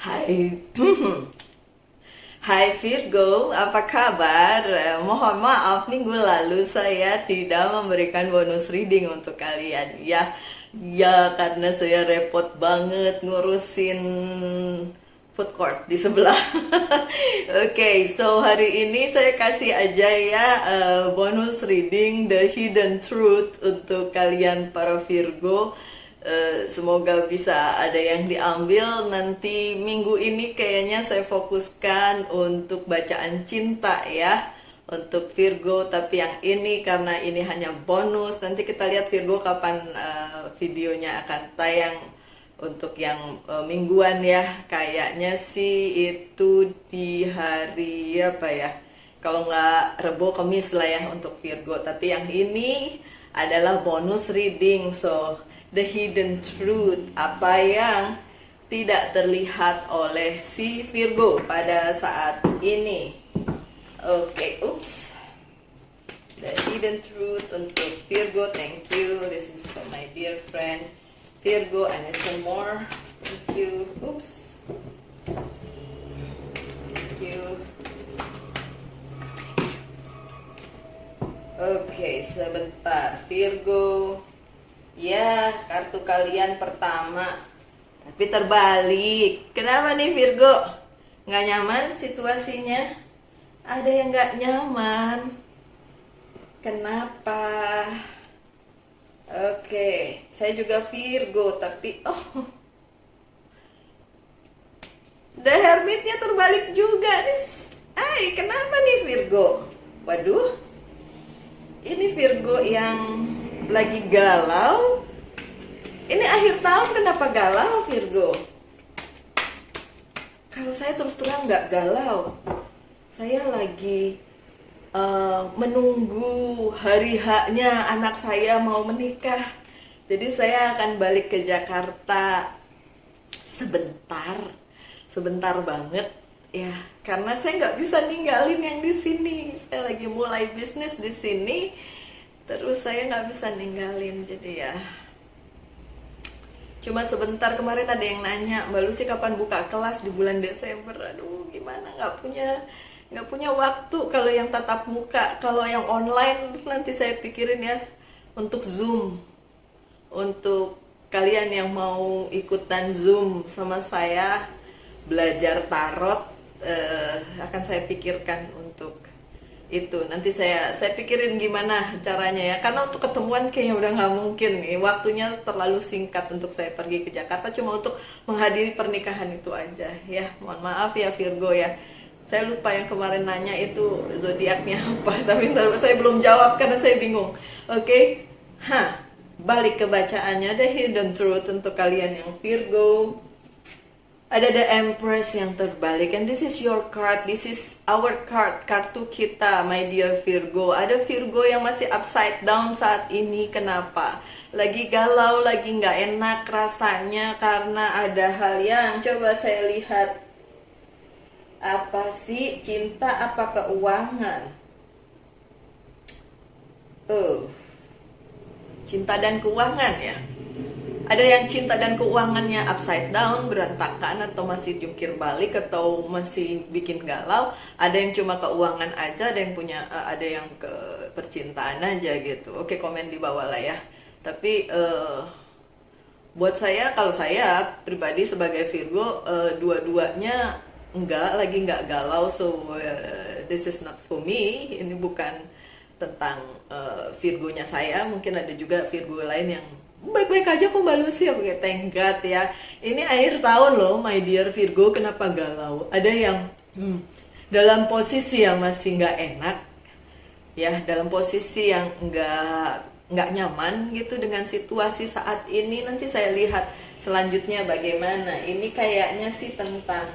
Hai, Hai Virgo, apa kabar? Mohon maaf minggu lalu saya tidak memberikan bonus reading untuk kalian. Ya karena saya repot banget ngurusin food court di sebelah. Oke, so hari ini saya kasih aja ya bonus reading The Hidden Truth untuk kalian para Virgo. Semoga bisa ada yang diambil. Nanti minggu ini kayaknya saya fokuskan untuk bacaan cinta ya untuk Virgo, tapi yang ini karena ini hanya bonus. Nanti kita lihat Virgo kapan videonya akan tayang untuk yang mingguan ya. Kayaknya sih itu di hari apa ya, kalau nggak Rebo Kamis lah ya untuk Virgo. Tapi yang ini adalah bonus reading. So the hidden truth, apa yang tidak terlihat oleh si Virgo pada saat ini. Oke, oops. The hidden truth untuk Virgo, thank you. This is for my dear friend Virgo, and some more. Thank you. Oops. Thank you. Oke, sebentar. Virgo. Ya, kartu kalian pertama. Tapi terbalik. Kenapa nih Virgo? Nggak nyaman situasinya? Ada yang nggak nyaman. Kenapa? Oke, saya juga Virgo, tapi The Hermitnya terbalik juga nih. Kenapa nih Virgo? Waduh, ini Virgo yang lagi galau. Ini akhir tahun kenapa galau Virgo? Kalau saya terus terang nggak galau. Saya lagi menunggu hari haknya anak saya mau menikah. Jadi saya akan balik ke Jakarta sebentar banget ya, karena saya nggak bisa ninggalin yang di sini. Saya lagi mulai bisnis di sini, terus saya nggak bisa ninggalin. Jadi ya cuma sebentar. Kemarin ada yang nanya, Mbak Lucy kapan buka kelas di bulan Desember. Aduh gimana, nggak punya waktu kalau yang tatap muka. Kalau yang online nanti saya pikirin ya untuk Zoom. Untuk kalian yang mau ikutan Zoom sama saya belajar tarot, akan saya pikirkan untuk itu. Nanti saya pikirin gimana caranya ya, karena untuk ketemuan kayaknya udah nggak mungkin nih, waktunya terlalu singkat untuk saya pergi ke Jakarta cuma untuk menghadiri pernikahan itu aja ya. Mohon maaf ya Virgo ya, saya lupa yang kemarin nanya itu zodiaknya apa, tapi saya belum jawab karena saya bingung. Oke. Balik ke bacaannya, The Hidden Truth untuk kalian yang Virgo. Ada The Empress yang terbalik, and this is your card, this is our card, kartu kita my dear Virgo. Ada Virgo yang masih upside down saat ini. Kenapa? Lagi galau, lagi nggak enak rasanya karena ada hal yang coba saya lihat. Apa sih? Cinta apa keuangan? Cinta dan keuangan ya. Ada yang cinta dan keuangannya upside down, berantakan, atau masih jungkir balik, atau masih bikin galau. Ada yang cuma keuangan aja, ada yang ke percintaan aja gitu. Oke, komen di bawah lah ya. Tapi buat saya, kalau saya pribadi sebagai Virgo, dua-duanya nggak galau. So this is not for me. Ini bukan tentang Virgonya saya. Mungkin ada juga Virgo lain yang baik-baik aja kok Mbak Lucy. Oke, thank God ya. Ini akhir tahun loh my dear Virgo, kenapa galau? Ada yang dalam posisi yang masih nggak enak ya, dalam posisi yang nggak nyaman gitu dengan situasi saat ini. Nanti saya lihat selanjutnya bagaimana. Ini kayaknya sih tentang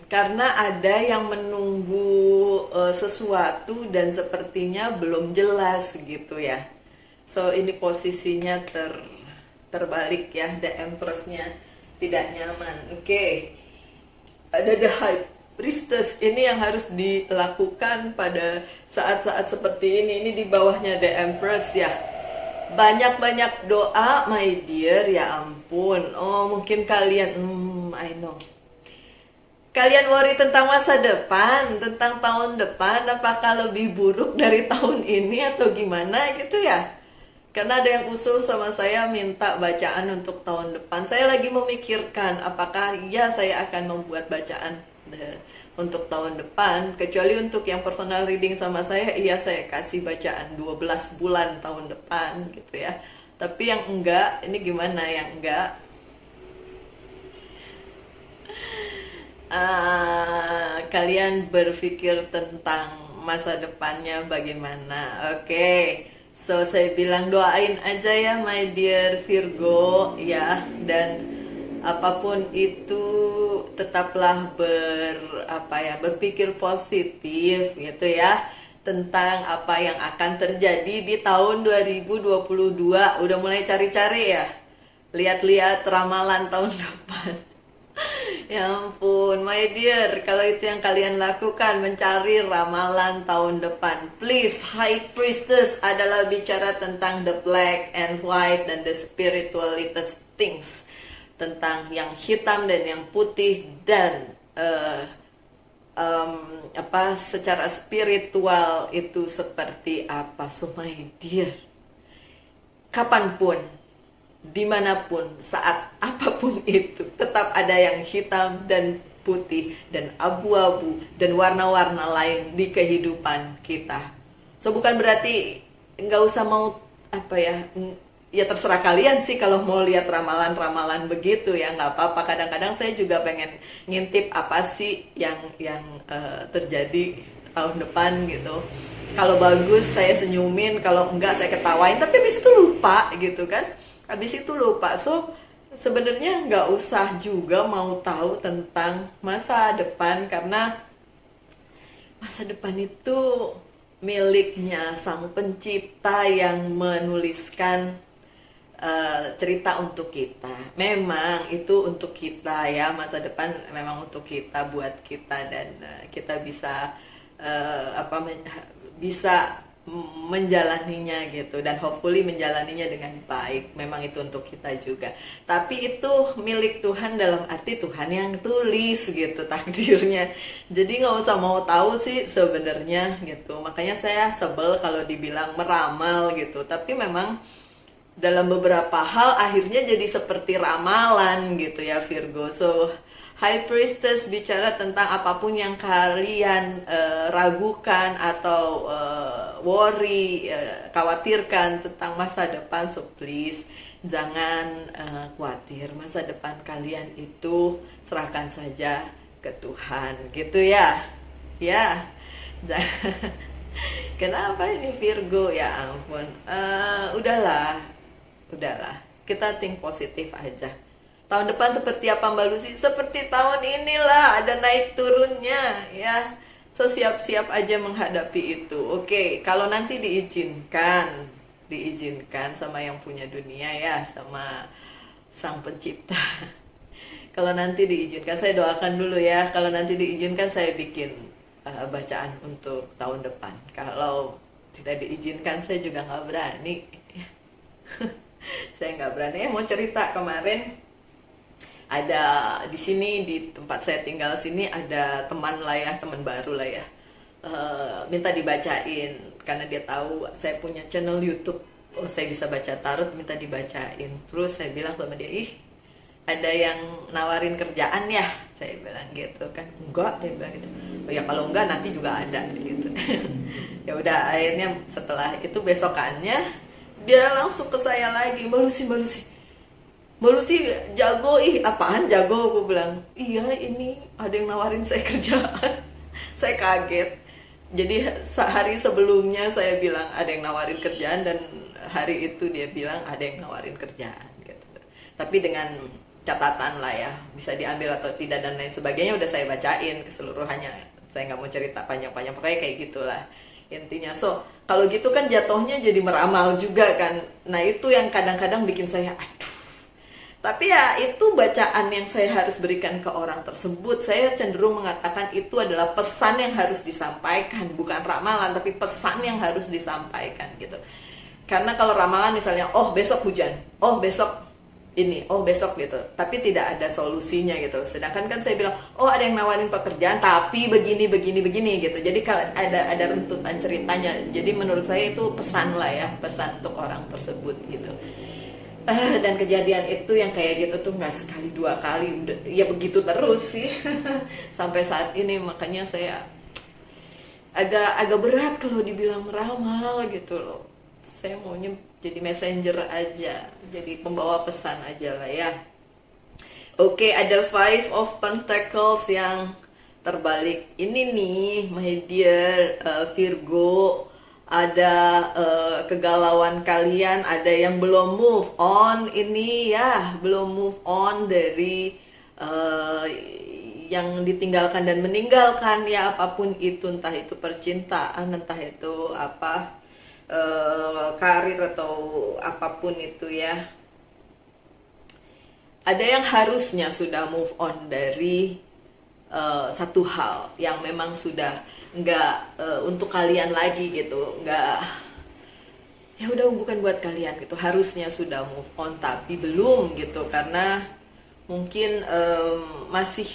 karena ada yang menunggu sesuatu dan sepertinya belum jelas gitu ya. So ini posisinya terbalik ya, The Empress-nya tidak nyaman. Oke. Ada The High priestess. Ini yang harus dilakukan pada saat-saat seperti ini. Ini di bawahnya The Empress ya. Banyak-banyak doa, my dear. Ya ampun. Oh, mungkin kalian, I know. Kalian worry tentang masa depan, tentang tahun depan, apakah lebih buruk dari tahun ini atau gimana gitu ya? Karena ada yang usul sama saya minta bacaan untuk tahun depan. Saya lagi memikirkan apakah ya saya akan membuat bacaan untuk tahun depan. Kecuali untuk yang personal reading sama saya, iya saya kasih bacaan 12 bulan tahun depan gitu ya. Tapi yang enggak, ini gimana yang enggak? Kalian berpikir tentang masa depannya bagaimana? Oke. So, saya bilang doain aja ya my dear Virgo ya, dan apapun itu tetaplah berpikir positif gitu ya tentang apa yang akan terjadi di tahun 2022. Udah mulai cari-cari ya? Lihat-lihat ramalan tahun depan. Ya ampun, my dear, kalau itu yang kalian lakukan, mencari ramalan tahun depan. Please, High Priestess adalah bicara tentang the black and white dan the spiritualitas things. Tentang yang hitam dan yang putih dan secara spiritual itu seperti apa. So my dear, kapanpun, dimanapun, saat apapun itu, tetap ada yang hitam dan putih dan abu-abu dan warna-warna lain di kehidupan kita. So bukan berarti nggak usah mau ya terserah kalian sih kalau mau lihat ramalan-ramalan begitu ya, nggak apa-apa. Kadang-kadang saya juga pengen ngintip apa sih yang terjadi tahun depan gitu. Kalau bagus saya senyumin, kalau enggak saya ketawain, tapi habis itu lupa gitu kan. Habis itu lupa. So sebenarnya nggak usah juga mau tahu tentang masa depan, karena masa depan itu miliknya Sang Pencipta yang menuliskan cerita untuk kita. Memang itu untuk kita ya, masa depan memang untuk kita, buat kita, dan kita bisa bisa menjalaninya gitu, dan hopefully menjalaninya dengan baik. Memang itu untuk kita juga, tapi itu milik Tuhan dalam arti Tuhan yang tulis gitu takdirnya. Jadi nggak usah mau tahu sih sebenarnya gitu. Makanya saya sebel kalau dibilang meramal gitu, tapi memang dalam beberapa hal akhirnya jadi seperti ramalan gitu ya Virgo. So High Priestess bicara tentang apapun yang kalian ragukan atau worry, khawatirkan tentang masa depan. So please, jangan khawatir. Masa depan kalian itu serahkan saja ke Tuhan, gitu ya. Ya, kenapa ini Virgo? Ya ampun, udahlah. Kita think positif aja. Tahun depan seperti apa Mbak Lucy? Seperti tahun inilah, ada naik turunnya ya. So siap-siap aja menghadapi itu. Oke, kalau nanti diizinkan sama yang punya dunia ya, sama Sang Pencipta. Kalau nanti diizinkan, saya doakan dulu ya. Kalau nanti diizinkan, saya bikin bacaan untuk tahun depan. Kalau tidak diizinkan, saya juga nggak berani. Saya nggak berani. Mau cerita kemarin. Ada di sini, di tempat saya tinggal sini, ada teman baru lah ya, minta dibacain karena dia tahu saya punya channel YouTube. Oh, saya bisa baca tarot, minta dibacain. Terus saya bilang sama dia, ada yang nawarin kerjaan ya? Saya bilang gitu kan. Enggak, dia bilang gitu. Oh ya kalau enggak nanti juga ada gitu. Ya udah, akhirnya setelah itu besokannya dia langsung ke saya lagi, Mbak Lucy jago, apaan jago? Aku bilang, iya ini ada yang nawarin saya kerjaan. Saya kaget. Jadi sehari sebelumnya saya bilang ada yang nawarin kerjaan, dan hari itu dia bilang ada yang nawarin kerjaan gitu. Tapi dengan catatan lah ya, bisa diambil atau tidak dan lain sebagainya udah saya bacain keseluruhannya. Saya nggak mau cerita panjang-panjang, pokoknya kayak gitulah intinya. So kalau gitu kan jatuhnya jadi meramal juga kan. Nah itu yang kadang-kadang bikin saya Tapi ya itu bacaan yang saya harus berikan ke orang tersebut. Saya cenderung mengatakan itu adalah pesan yang harus disampaikan, bukan ramalan, tapi pesan yang harus disampaikan gitu. Karena kalau ramalan misalnya, oh besok hujan, oh besok ini, oh besok gitu, tapi tidak ada solusinya gitu. Sedangkan kan saya bilang, oh ada yang nawarin pekerjaan, tapi begini gitu. Jadi kalau ada runtutan ceritanya. Jadi menurut saya itu pesan lah ya, pesan untuk orang tersebut gitu. Dan kejadian itu yang kayak gitu tuh nggak sekali dua kali, udah ya begitu terus sih sampai saat ini. Makanya saya agak berat kalau dibilang meramal gitu loh. Saya maunya jadi messenger aja, jadi pembawa pesan aja lah ya. Oke, ada Five of Pentacles yang terbalik. Ini nih, my dear Virgo, ada kegalauan kalian, ada yang belum move on ini ya, belum move on dari yang ditinggalkan dan meninggalkan ya, apapun itu, entah itu percintaan, entah itu apa, karir atau apapun itu ya. Ada yang harusnya sudah move on dari satu hal yang memang sudah nggak untuk kalian lagi gitu, nggak, ya udah bukan buat kalian gitu. Harusnya sudah move on tapi belum gitu, karena mungkin masih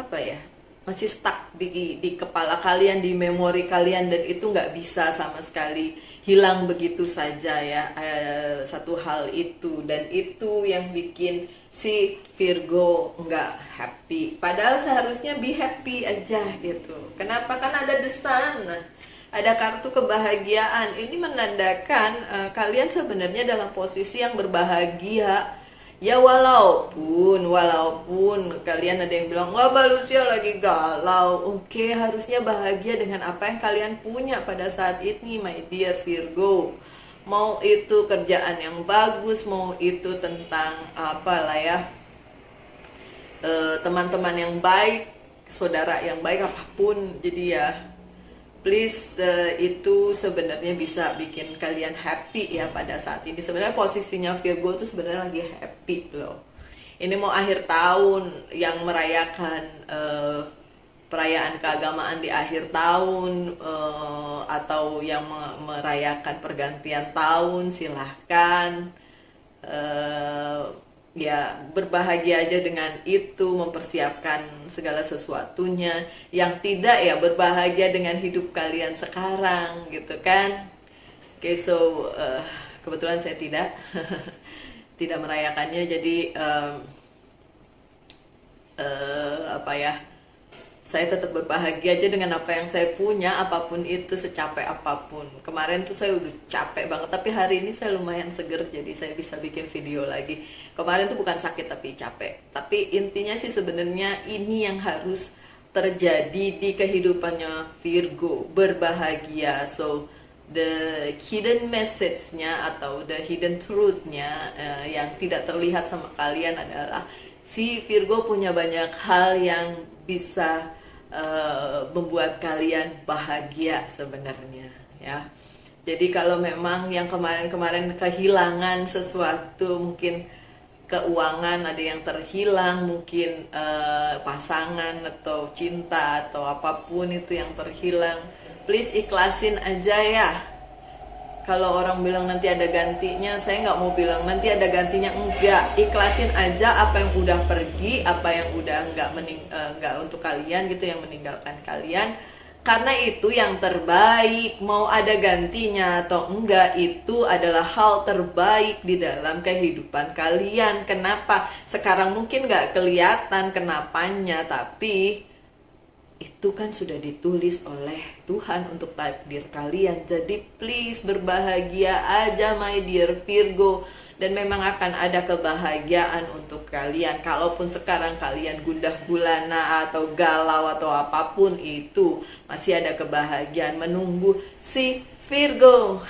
apa ya, masih stuck di kepala kalian, di memori kalian, dan itu nggak bisa sama sekali hilang begitu saja ya, satu hal itu. Dan itu yang bikin si Virgo nggak happy, padahal seharusnya be happy aja gitu. Kenapa? Kan ada the sun, ada kartu kebahagiaan. Ini menandakan kalian sebenarnya dalam posisi yang berbahagia. Ya walaupun kalian ada yang bilang, wah Lucia lagi galau. Oke, harusnya bahagia dengan apa yang kalian punya pada saat ini, my dear Virgo. Mau itu kerjaan yang bagus, mau itu tentang apalah ya, teman-teman yang baik, saudara yang baik, apapun. Jadi ya please, itu sebenarnya bisa bikin kalian happy ya pada saat ini. Sebenarnya posisinya Virgo tuh sebenarnya lagi happy loh. Ini mau akhir tahun, yang merayakan perayaan keagamaan di akhir tahun, atau yang merayakan pergantian tahun, silahkan. Ya berbahagia aja dengan itu, mempersiapkan segala sesuatunya. Yang tidak ya berbahagia dengan hidup kalian sekarang gitu kan. Oke, so kebetulan saya tidak tidak merayakannya, jadi apa ya, saya tetap berbahagia aja dengan apa yang saya punya, apapun itu, secapek apapun. Kemarin tuh saya udah capek banget, tapi hari ini saya lumayan seger, jadi saya bisa bikin video lagi. Kemarin tuh bukan sakit tapi capek. Tapi intinya sih sebenarnya ini yang harus terjadi di kehidupannya Virgo, berbahagia. So the hidden message-nya atau the hidden truth-nya yang tidak terlihat sama kalian adalah si Virgo punya banyak hal yang bisa membuat kalian bahagia sebenarnya ya. Jadi kalau memang yang kemarin-kemarin kehilangan sesuatu, mungkin keuangan ada yang terhilang, mungkin pasangan atau cinta atau apapun itu yang terhilang, please ikhlasin aja ya. Kalau orang bilang nanti ada gantinya, saya nggak mau bilang nanti ada gantinya, enggak. Ikhlasin aja apa yang udah pergi, apa yang udah nggak untuk kalian gitu, yang meninggalkan kalian. Karena itu yang terbaik, mau ada gantinya atau enggak, itu adalah hal terbaik di dalam kehidupan kalian. Kenapa? Sekarang mungkin nggak kelihatan kenapanya, tapi itu kan sudah ditulis oleh Tuhan untuk takdir kalian. Jadi please berbahagia aja my dear Virgo. Dan memang akan ada kebahagiaan untuk kalian. Kalaupun sekarang kalian gundah gulana atau galau atau apapun itu, masih ada kebahagiaan menunggu si Virgo.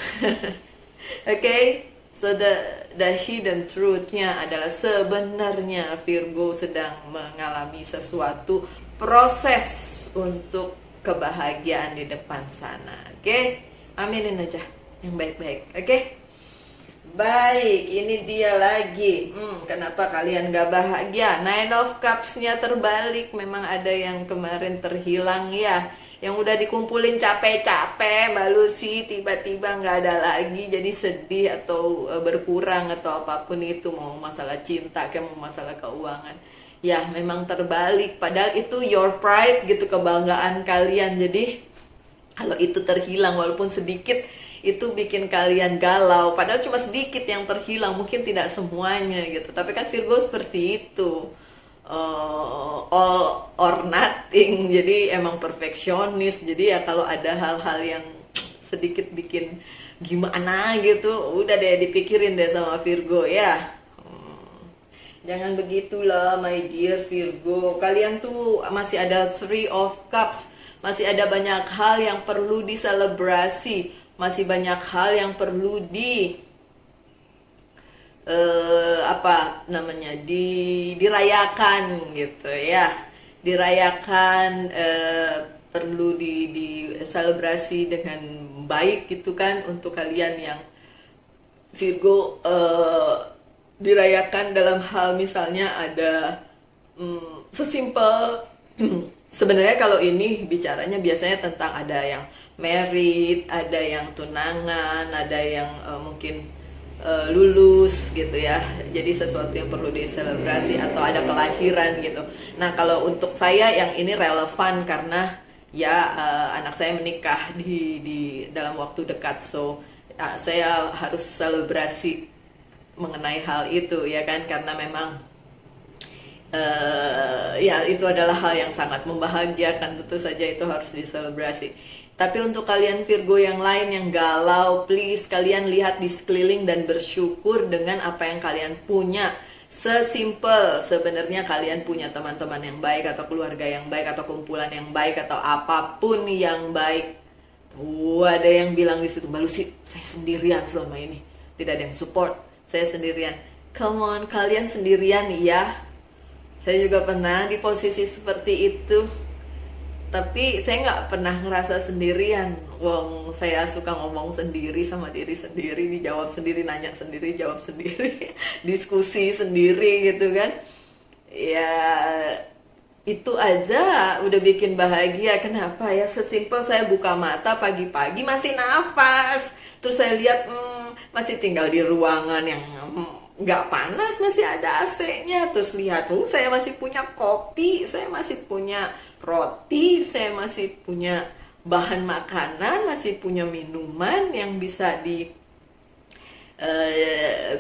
Okay? So the hidden truth-nya adalah sebenarnya Virgo sedang mengalami sesuatu proses untuk kebahagiaan di depan sana. Oke? Aminin aja yang baik-baik. Oke? Baik, ini dia lagi. Kenapa kalian gak bahagia? Nine of Cups-nya terbalik. Memang ada yang kemarin terhilang ya. Yang udah dikumpulin capek-capek, Mbak Lucy, tiba-tiba nggak ada lagi. Jadi sedih atau berkurang atau apapun itu. Mau masalah cinta, kayak mau masalah keuangan. Ya, memang terbalik. Padahal itu your pride gitu, kebanggaan kalian. Jadi kalau itu terhilang walaupun sedikit, itu bikin kalian galau. Padahal cuma sedikit yang terhilang, mungkin tidak semuanya gitu. Tapi kan Virgo seperti itu, all or nothing. Jadi emang perfeksionis. Jadi ya kalau ada hal-hal yang sedikit bikin gimana gitu, udah deh dipikirin deh sama Virgo ya. Jangan begitulah my dear Virgo. Kalian tuh masih ada Three of Cups. Masih ada banyak hal yang perlu diselebrasi. Masih banyak hal yang perlu apa namanya, dirayakan gitu ya. Dirayakan, perlu diselebrasi dengan baik gitu kan, untuk kalian yang Virgo. Dirayakan dalam hal misalnya ada sesimpel sebenarnya kalau ini bicaranya biasanya tentang ada yang married, ada yang tunangan, ada yang mungkin lulus gitu ya. Jadi sesuatu yang perlu diselebrasi atau ada kelahiran gitu. Nah, kalau untuk saya yang ini relevan karena ya anak saya menikah di dalam waktu dekat, so saya harus selebrasi mengenai hal itu ya kan, karena memang ya itu adalah hal yang sangat membahagiakan, tentu saja itu harus diselebrasi. Tapi untuk kalian Virgo yang lain yang galau, please kalian lihat di sekeliling dan bersyukur dengan apa yang kalian punya. Sesimpel sebenarnya kalian punya teman-teman yang baik, atau keluarga yang baik, atau kumpulan yang baik, atau apapun yang baik. Ada yang bilang di situ, Mbak Lucy, saya sendirian selama ini, tidak ada yang support, saya sendirian. Come on, kalian sendirian ya. Saya juga pernah di posisi seperti itu. Tapi saya nggak pernah ngerasa sendirian. Wong saya suka ngomong sendiri sama diri sendiri, dijawab sendiri, nanya sendiri, jawab sendiri, diskusi sendiri gitu kan. Ya itu aja udah bikin bahagia. Kenapa ya? Sesimpel saya buka mata pagi-pagi masih nafas. Terus saya lihat masih tinggal di ruangan yang nggak panas, masih ada AC-nya. Terus lihat, saya masih punya kopi, saya masih punya roti, saya masih punya bahan makanan, masih punya minuman yang bisa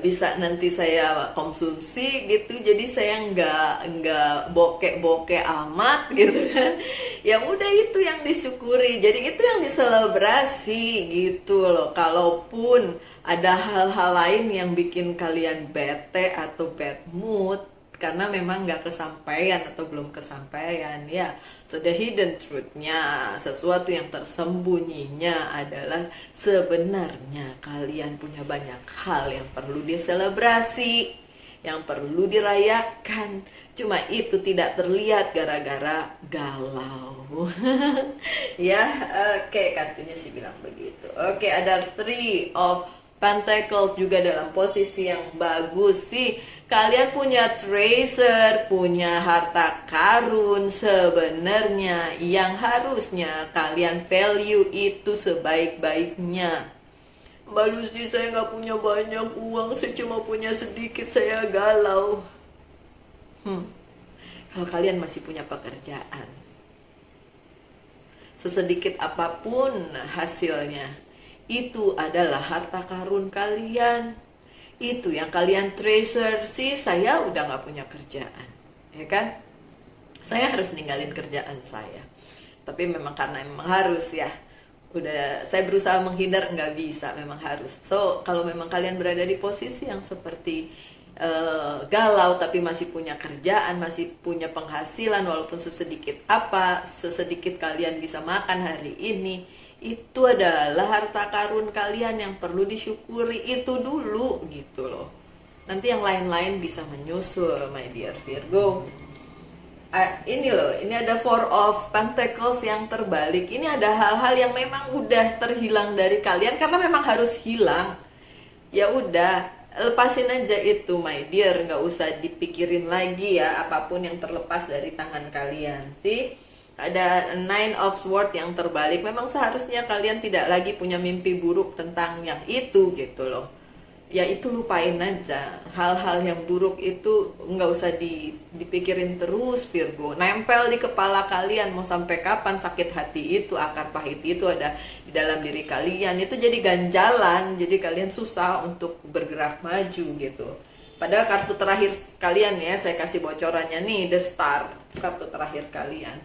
bisa nanti saya konsumsi gitu. Jadi saya nggak bokek-bokek amat gitu kan. Ya udah, itu yang disyukuri, jadi itu yang diselebrasi gitu loh. Kalaupun ada hal-hal lain yang bikin kalian bete atau bad mood karena memang nggak kesampaian atau belum kesampaian ya, so the hidden truth-nya, sesuatu yang tersembunyinya adalah sebenarnya kalian punya banyak hal yang perlu diselebrasi, yang perlu dirayakan. Cuma itu tidak terlihat gara-gara galau. Ya, oke, kartunya sih bilang begitu. Oke, ada Three of Pentacles juga dalam posisi yang bagus sih. Kalian punya treasure, punya harta karun sebenarnya yang harusnya kalian value itu sebaik-baiknya. Mbak Lucy, saya nggak punya banyak uang, saya cuma punya sedikit, saya galau. Kalau kalian masih punya pekerjaan, sesedikit apapun hasilnya, itu adalah harta karun kalian. Itu yang kalian treasure. Sih, saya udah nggak punya kerjaan, ya kan? Saya harus ninggalin kerjaan saya. Tapi memang karena memang harus ya. Udah, saya berusaha menghindar, nggak bisa, memang harus. So, kalau memang kalian berada di posisi yang seperti galau tapi masih punya kerjaan, masih punya penghasilan walaupun sesedikit kalian bisa makan hari ini, itu adalah harta karun kalian yang perlu disyukuri itu dulu gitu loh. Nanti yang lain-lain bisa menyusul, my dear Virgo. Ini loh, ini ada Four of Pentacles yang terbalik. Ini ada hal-hal yang memang udah terhilang dari kalian karena memang harus hilang. ya udah lepasin aja itu my dear, nggak usah dipikirin lagi ya apapun yang terlepas dari tangan kalian sih. Ada Nine of Swords yang terbalik, memang seharusnya kalian tidak lagi punya mimpi buruk tentang yang itu gitu loh. Ya itu lupain aja, hal-hal yang buruk itu nggak usah dipikirin terus Virgo, nempel di kepala kalian mau sampai kapan. Sakit hati itu, akar pahit itu ada di dalam diri kalian, itu jadi ganjalan, jadi kalian susah untuk bergerak maju gitu. Padahal kartu terakhir kalian ya, saya kasih bocorannya nih, The Star, kartu terakhir kalian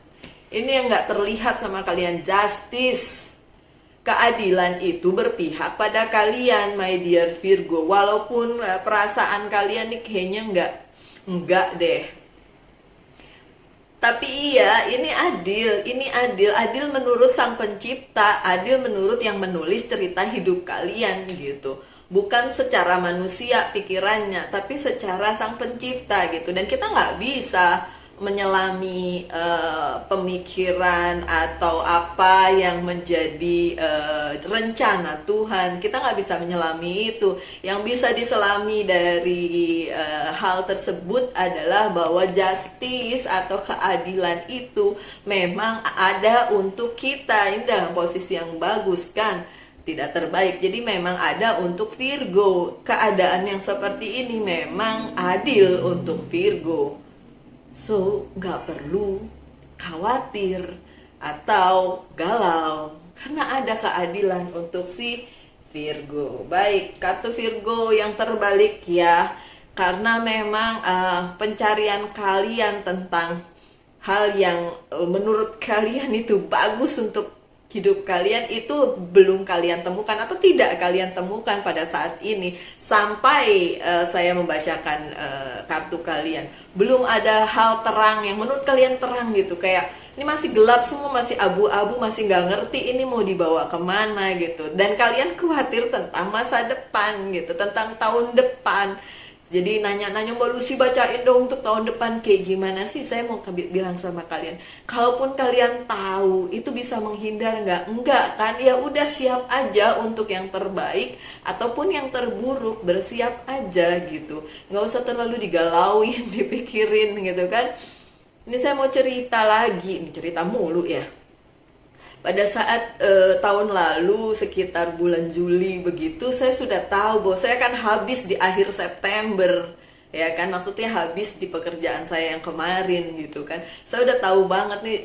ini yang nggak terlihat sama kalian, Justice. Keadilan itu berpihak pada kalian, my dear Virgo. Walaupun perasaan kalian nih kayaknya enggak deh. Tapi iya, ini adil menurut Sang Pencipta, adil menurut yang menulis cerita hidup kalian gitu. Bukan secara manusia pikirannya, tapi secara Sang Pencipta gitu. Dan kita nggak bisa menyelami pemikiran atau apa yang menjadi rencana Tuhan. Kita nggak bisa menyelami itu. Yang bisa diselami dari hal tersebut adalah bahwa justice atau keadilan itu memang ada untuk kita. Ini dalam posisi yang bagus kan, tidak terbaik. Jadi memang ada untuk Virgo. Keadaan yang seperti ini memang adil untuk Virgo. So, nggak perlu khawatir atau galau, karena ada keadilan untuk si Virgo. Baik, kartu Virgo yang terbalik ya, karena memang pencarian kalian tentang hal yang menurut kalian itu bagus untuk hidup kalian itu belum kalian temukan atau tidak kalian temukan pada saat ini sampai saya membacakan kartu kalian. Belum ada hal terang yang menurut kalian terang gitu, kayak ini masih gelap semua, masih abu-abu, masih nggak ngerti ini mau dibawa kemana gitu. Dan kalian khawatir tentang masa depan gitu, tentang tahun depan. Jadi nanya-nanya, Mbak Lucy bacain dong untuk tahun depan kayak gimana sih. Saya mau bilang sama kalian, kalaupun kalian tahu itu bisa menghindar nggak? Enggak kan? Ya udah siap aja untuk yang terbaik ataupun yang terburuk, bersiap aja gitu. Nggak usah terlalu digalauin, dipikirin gitu kan. Ini saya mau cerita lagi, ini cerita mulu ya. Pada saat tahun lalu sekitar bulan Juli begitu, saya sudah tahu bahwa saya akan habis di akhir September, ya kan, maksudnya habis di pekerjaan saya yang kemarin gitu kan. Saya udah tahu banget nih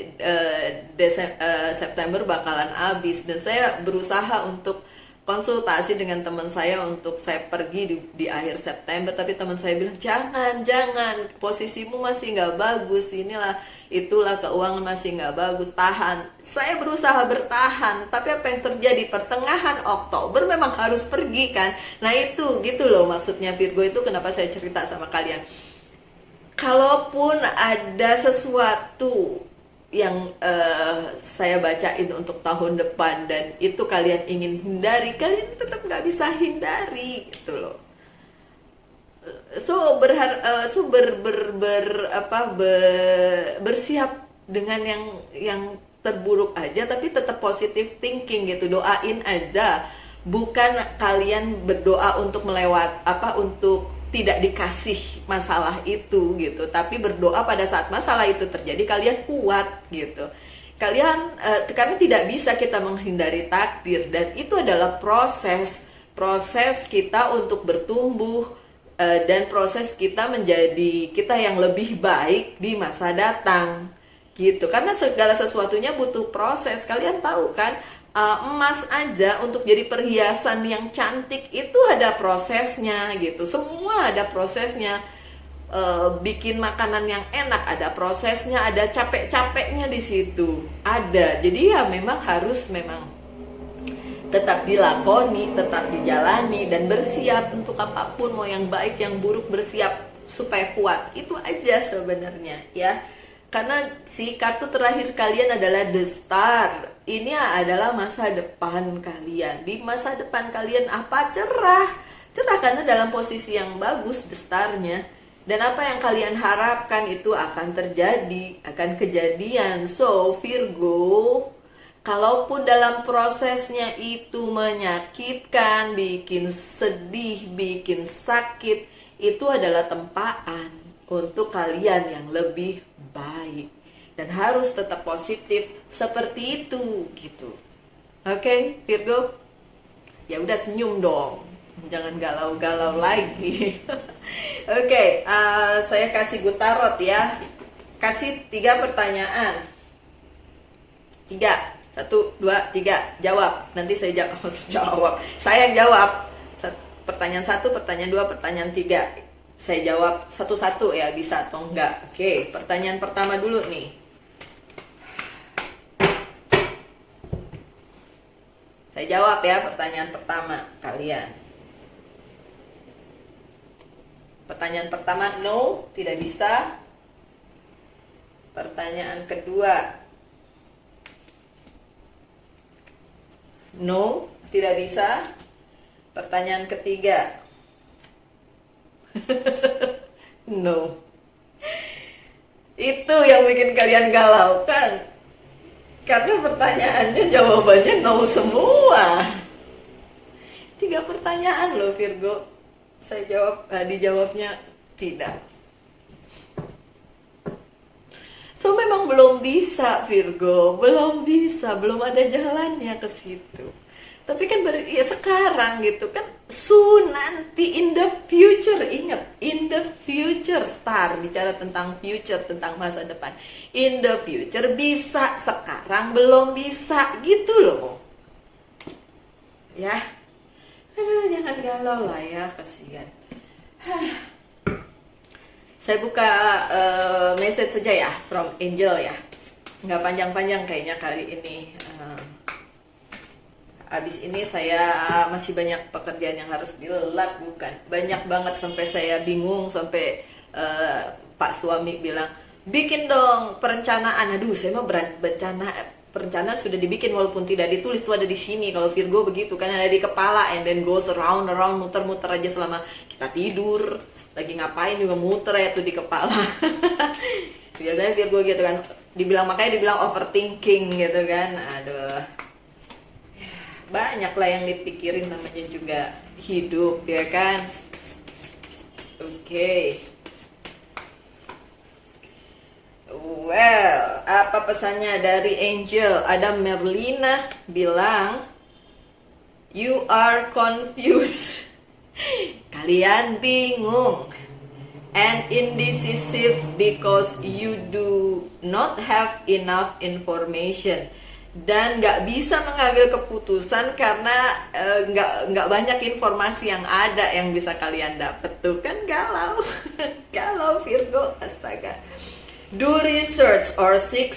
September bakalan habis, dan saya berusaha untuk konsultasi dengan teman saya untuk saya pergi di akhir September, tapi teman saya bilang jangan, posisimu masih nggak bagus, inilah itulah, keuangan masih nggak bagus, tahan. Saya berusaha bertahan, tapi apa yang terjadi pertengahan Oktober memang harus pergi kan. Nah itu gitu loh maksudnya Virgo, itu kenapa saya cerita sama kalian. Kalaupun ada sesuatu yang saya bacain untuk tahun depan dan itu kalian ingin hindari, kalian tetap nggak bisa hindari gitu loh. So bersiap dengan yang terburuk aja, tapi tetap positive thinking gitu. Doain aja, bukan kalian berdoa untuk untuk tidak dikasih masalah itu gitu, tapi berdoa pada saat masalah itu terjadi kalian kuat gitu. Kalian karena tidak bisa kita menghindari takdir, dan itu adalah proses kita untuk bertumbuh dan proses kita menjadi kita yang lebih baik di masa datang gitu. Karena segala sesuatunya butuh proses. Kalian tahu kan, emas aja untuk jadi perhiasan yang cantik itu ada prosesnya gitu. Semua ada prosesnya. Bikin makanan yang enak ada prosesnya, ada capek-capeknya di situ. Ada. Jadi ya memang harus tetap dilakoni, tetap dijalani, dan bersiap untuk apapun, mau yang baik yang buruk, bersiap supaya kuat. Itu aja sebenarnya ya. Karena si kartu terakhir kalian adalah The Star. Ini adalah masa depan kalian. Di masa depan kalian apa? Cerah karena dalam posisi yang bagus The Star-nya. Dan apa yang kalian harapkan itu akan terjadi, akan kejadian. So Virgo, Kalaupun dalam prosesnya itu menyakitkan, bikin sedih, bikin sakit, itu adalah tempaan untuk kalian yang lebih baik. Dan harus tetap positif seperti itu gitu. Oke, Virgo? Ya udah senyum dong. Jangan galau-galau lagi. Oke, saya kasih Gutarot ya. Kasih 3 pertanyaan. 3, 1, 2, 3, jawab. Nanti saya jawab. Saya yang jawab. Pertanyaan 1, pertanyaan 2, pertanyaan 3. Saya jawab satu-satu ya, bisa atau enggak. Oke, pertanyaan pertama dulu nih. Saya jawab ya pertanyaan pertama kalian. Pertanyaan pertama, no, tidak bisa. Pertanyaan kedua, no, tidak bisa. Pertanyaan ketiga, no. Itu yang bikin kalian galau kan? Karena pertanyaannya jawabannya no semua. 3 pertanyaan loh Virgo. Saya jawab, dijawabnya tidak. So memang belum bisa Virgo, belum bisa, belum ada jalannya ke situ. Tapi kan ya sekarang gitu kan, soon nanti in the future, ingat, in the future, star bicara tentang future, tentang masa depan. In the future bisa, sekarang belum bisa gitu loh. Ya. Aduh, jangan galau lah ya, kasihan. Saya buka message saja ya, from Angel ya. Nggak panjang-panjang kayaknya kali ini. Abis ini saya masih banyak pekerjaan yang harus dilakukan. Banyak banget sampai saya bingung, sampai Pak suami bilang, bikin dong perencanaan. Aduh, saya mah perencanaan sudah dibikin walaupun tidak ditulis, tuh ada di sini. Kalau Virgo begitu kan, ada di kepala, and then goes around, muter-muter aja selama kita tidur. Lagi ngapain juga muter ya tuh di kepala. Biasanya Virgo gitu kan, makanya dibilang overthinking gitu kan. Aduh, banyak lah yang dipikirin, namanya juga hidup ya kan. Oke. Well, apa pesannya dari Angel? Ada Merlina bilang, you are confused. Kalian bingung and indecisive because you do not have enough information, dan nggak bisa mengambil keputusan karena nggak banyak informasi yang ada yang bisa kalian dapat. Tuh kan galau. Galau Virgo, astaga. Do research or seek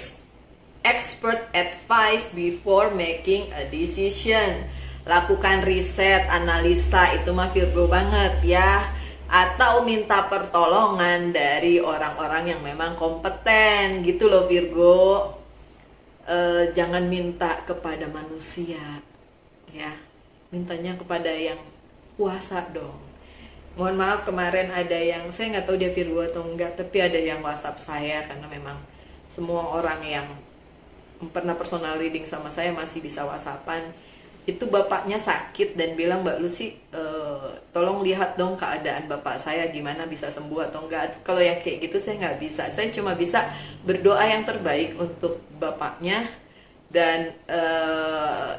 expert advice before making a decision. Lakukan riset, analisa, itu mah Virgo banget ya. Atau minta pertolongan dari orang-orang yang memang kompeten gitu loh Virgo. Jangan minta kepada manusia ya, mintanya kepada yang kuasa dong. Mohon maaf, kemarin ada yang, saya nggak tahu dia Virgo atau enggak, tapi ada yang WhatsApp saya, karena memang semua orang yang pernah personal reading sama saya masih bisa WhatsAppan. Itu bapaknya sakit dan bilang, Mbak Lucy, tolong lihat dong keadaan bapak saya gimana, bisa sembuh atau enggak. Kalau yang kayak gitu saya nggak bisa, saya cuma bisa berdoa yang terbaik untuk bapaknya, dan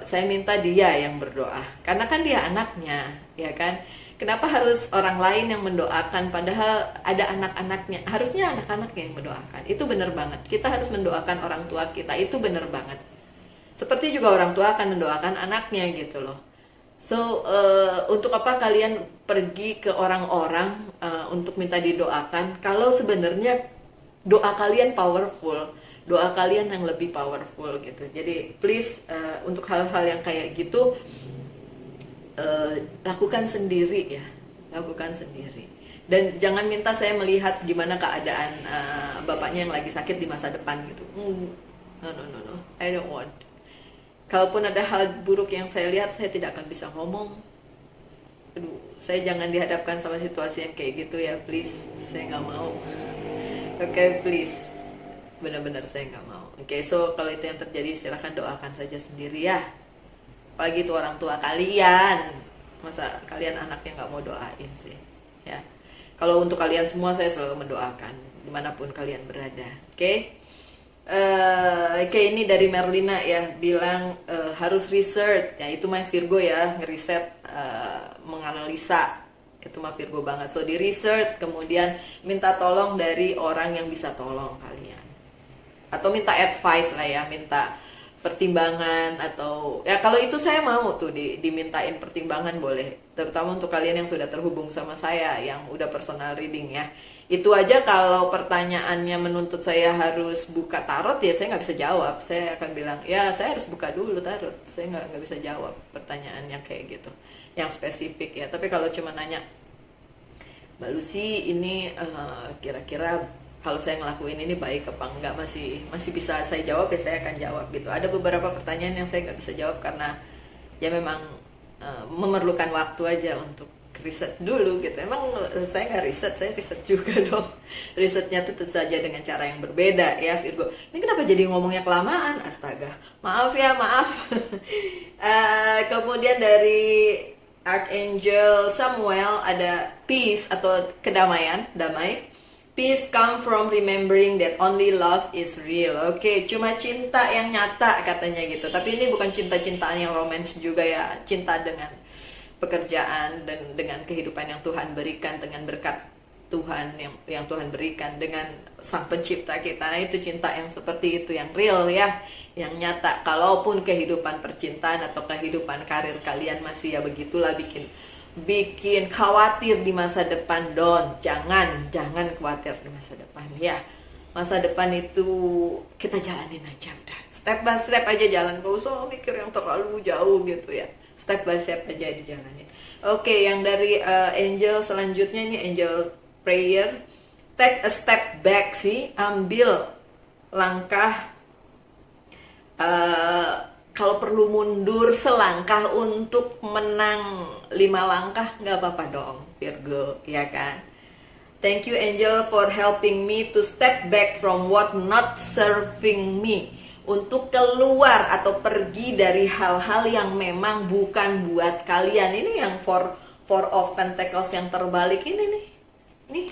saya minta dia yang berdoa, karena kan dia anaknya ya kan. Kenapa harus orang lain yang mendoakan, padahal ada anak-anaknya? Harusnya anak-anaknya yang mendoakan. Itu benar banget, kita harus mendoakan orang tua kita, itu benar banget. Seperti juga orang tua akan mendoakan anaknya gitu loh. So, untuk apa kalian pergi ke orang-orang untuk minta didoakan, kalau sebenarnya doa kalian powerful, doa kalian yang lebih powerful gitu. Jadi please, untuk hal-hal yang kayak gitu, lakukan sendiri ya, lakukan sendiri. Dan jangan minta saya melihat gimana keadaan bapaknya yang lagi sakit di masa depan gitu. No, I don't want. Kalaupun ada hal buruk yang saya lihat, saya tidak akan bisa ngomong. Aduh, saya jangan dihadapkan sama situasi yang kayak gitu ya, please. Saya nggak mau. Oke, please. benar-benar saya nggak mau. Oke, so kalau itu yang terjadi silahkan doakan saja sendiri ya. Apalagi itu orang tua kalian, masa kalian anaknya nggak mau doain sih, ya. Kalau untuk kalian semua saya selalu mendoakan dimanapun kalian berada. Oke. Oke, ini dari Merlina ya, bilang harus research ya, itu mah Virgo ya, ngeriset, menganalisa, itu mah Virgo banget. So di research, kemudian minta tolong dari orang yang bisa tolong kalian, atau minta advice lah ya, minta pertimbangan, atau ya kalau itu saya mau tuh dimintain pertimbangan boleh, terutama untuk kalian yang sudah terhubung sama saya yang udah personal reading ya. Itu aja kalau pertanyaannya menuntut saya harus buka tarot ya saya nggak bisa jawab. Saya akan bilang ya saya harus buka dulu tarot, saya nggak bisa jawab pertanyaannya kayak gitu yang spesifik ya. Tapi kalau cuma nanya Mbak Lucy ini kira-kira kalau saya ngelakuin ini baik apa enggak, masih bisa saya jawab ya saya akan jawab gitu. Ada beberapa pertanyaan yang saya nggak bisa jawab karena ya memang memerlukan waktu aja untuk riset dulu gitu. Emang saya nggak riset, saya riset juga dong. Risetnya tentu saja dengan cara yang berbeda ya Virgo. Ini kenapa jadi ngomongnya kelamaan? Astaga, maaf ya, maaf. Kemudian dari Archangel Samuel ada peace atau kedamaian, damai. Peace come from remembering that only love is real. Oke, cuma cinta yang nyata katanya gitu. Tapi ini bukan cinta-cintaan yang romance juga ya, cinta dengan pekerjaan dan dengan kehidupan yang Tuhan berikan, dengan berkat Tuhan yang Tuhan berikan, dengan Sang Pencipta kita. Nah itu cinta yang seperti itu, yang real ya, yang nyata. Kalaupun kehidupan percintaan atau kehidupan karir kalian masih ya begitulah, bikin khawatir di masa depan, jangan khawatir di masa depan ya. Masa depan itu kita jalanin aja udah, step by step aja jalan, gak usah mikir yang terlalu jauh gitu ya. Step by step aja dijalanin. Oke, yang dari angel selanjutnya ini angel prayer. Take a step back sih, ambil langkah, kalau perlu mundur selangkah untuk menang 5 langkah, nggak apa-apa dong Virgo, ya kan? Thank you angel for helping me to step back from what not serving me. Untuk keluar atau pergi dari hal-hal yang memang bukan buat kalian. Ini yang four of pentacles yang terbalik ini nih. Nih,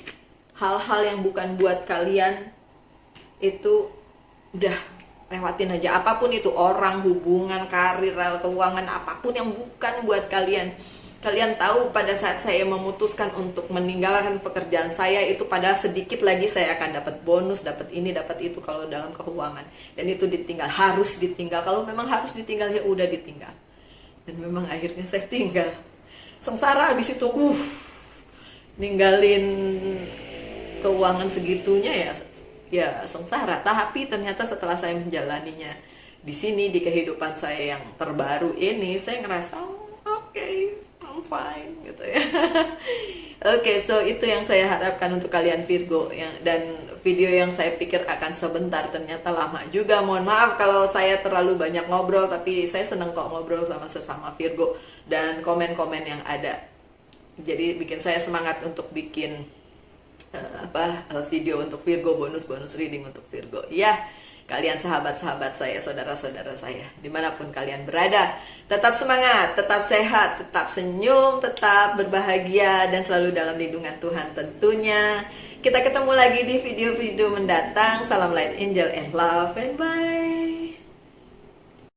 hal-hal yang bukan buat kalian itu udah lewatin aja. Apapun itu, orang, hubungan, karir, keuangan, apapun yang bukan buat kalian. Kalian tahu pada saat saya memutuskan untuk meninggalkan pekerjaan saya itu, padahal sedikit lagi saya akan dapat bonus, dapat ini, dapat itu kalau dalam keuangan. Dan itu ditinggal, harus ditinggal. Kalau memang harus ditinggal ya udah ditinggal. Dan memang akhirnya saya tinggal. Sengsara habis itu, ninggalin keuangan segitunya ya sengsara. Tapi ternyata setelah saya menjalaninya di sini, di kehidupan saya yang terbaru ini, saya ngerasa oke, I'm fine gitu ya. Oke, so itu yang saya harapkan untuk kalian Virgo dan video yang saya pikir akan sebentar ternyata lama juga. Mohon maaf kalau saya terlalu banyak ngobrol, tapi saya seneng kok ngobrol sama sesama Virgo dan komen-komen yang ada. Jadi bikin saya semangat untuk bikin video untuk Virgo, bonus reading untuk Virgo. Ya, kalian sahabat-sahabat saya, saudara-saudara saya, dimanapun kalian berada, tetap semangat, tetap sehat, tetap senyum, tetap berbahagia, dan selalu dalam lindungan Tuhan tentunya. Kita ketemu lagi di video-video mendatang. Salam light, angel, and love, and bye.